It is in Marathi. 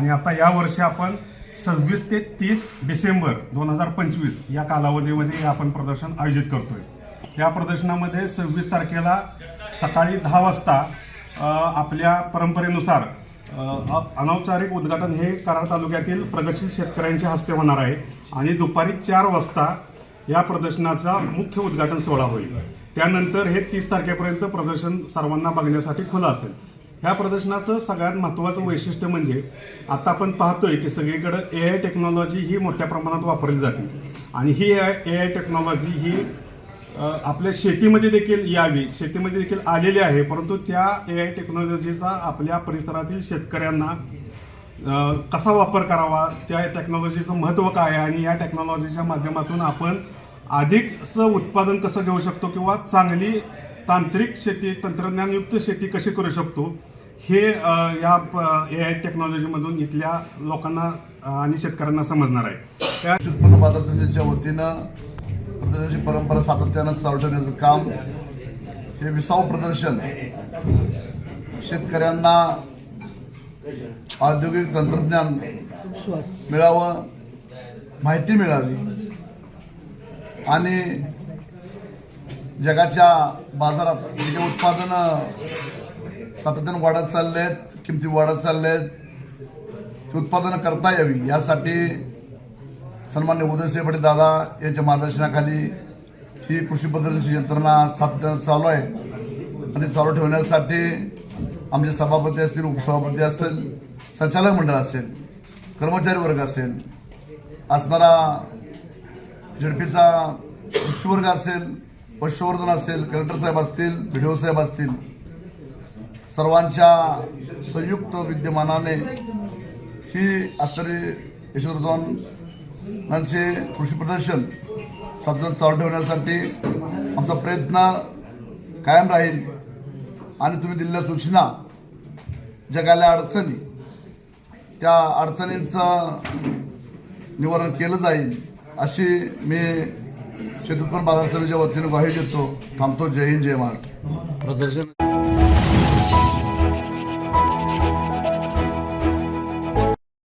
आणि आता या वर्षी आपण 26 ते 30 डिसेंबर 2025 या कालावधीमध्ये आपण प्रदर्शन आयोजित करतोय। या प्रदर्शनामध्ये 26 तारखेला सकाळी 10 वाजता आपल्या परंपरेनुसार अनौपचारिक उद्घाटन हे कराड तालुक्यातील प्रगतशील शेतकऱ्यांच्या हस्ते होणार आहे आणि दुपारी 4 वाजता या प्रदर्शनाचा मुख्य उद्घाटन सोहळा होईल। त्यानंतर हे 30 तारखेपर्यंत प्रदर्शन सर्वांना बघण्यासाठी खुलं असेल। ह्या प्रदर्शनाचं सगळ्यात महत्त्वाचं वैशिष्ट्य म्हणजे आता आपण पाहतोय की सगळीकडे AI टेक्नॉलॉजी ही मोठ्या प्रमाणात वापरली जाते आणि ही AI टेक्नॉलॉजी ही आपल्या शेतीमध्ये देखील यावी, शेतीमध्ये देखील आलेली आहे, परंतु त्या AI टेक्नॉलॉजीचा आपल्या परिसरातील शेतकऱ्यांना कसा वापर करावा, त्या टेक्नॉलॉजीचं महत्त्व काय आहे आणि या टेक्नॉलॉजीच्या माध्यमातून आपण अधिकचं उत्पादन कसं घेऊ शकतो किंवा चांगली तांत्रिक शेती, तंत्रज्ञानयुक्त शेती कशी करू शकतो हे या AI टेक्नॉलॉजीमधून इथल्या लोकांना आणि शेतकऱ्यांना समजणार आहे। त्या उत्पन्न बाजार समितीच्या वतीनं प्रदर्शनाची परंपरा सातत्यानं चालू ठेवण्याचं काम, हे 20वे प्रदर्शन शेतकऱ्यांना औद्योगिक तंत्रज्ञान मिळावं, माहिती मिळावी आणि जगाच्या बाजारात जे उत्पादनं सातत्यानं वाढत चालले आहेत, किमती वाढत चालल्या आहेत, ती उत्पादनं करता यावी यासाठी सन्माननीय उदयसिंह पटेल दादा यांच्या मार्गदर्शनाखाली ही कृषी प्रदर्शनाची यंत्रणा सातत्यानं चालू आहे आणि चालू ठेवण्यासाठी आमचे सभापती असतील, उपसभापती असेल, संचालक मंडळ असेल, कर्मचारी वर्ग असेल, असणारा झेडपीचा कृषी वर्ग असेल, पशुसंवर्धन असेल, कलेक्टर साहेब असतील, BDO साहेब असतील, सर्वांच्या संयुक्त विद्यमानाने ही असणारी यशवंत चव्हाणांचे कृषी प्रदर्शन सतत चालू ठेवण्यासाठी आमचा प्रयत्न कायम राहील आणि तुम्ही दिलेल्या सूचना, जगाला अडचणी, त्या अडचणींचं निवारण केलं जाईल अशी मी शेती उत्पन्न बाजार समितीच्या वतीनं ग्वाही देतो। थांबतो। जय हिंद, जय महाराष्ट्र। प्रदर्शन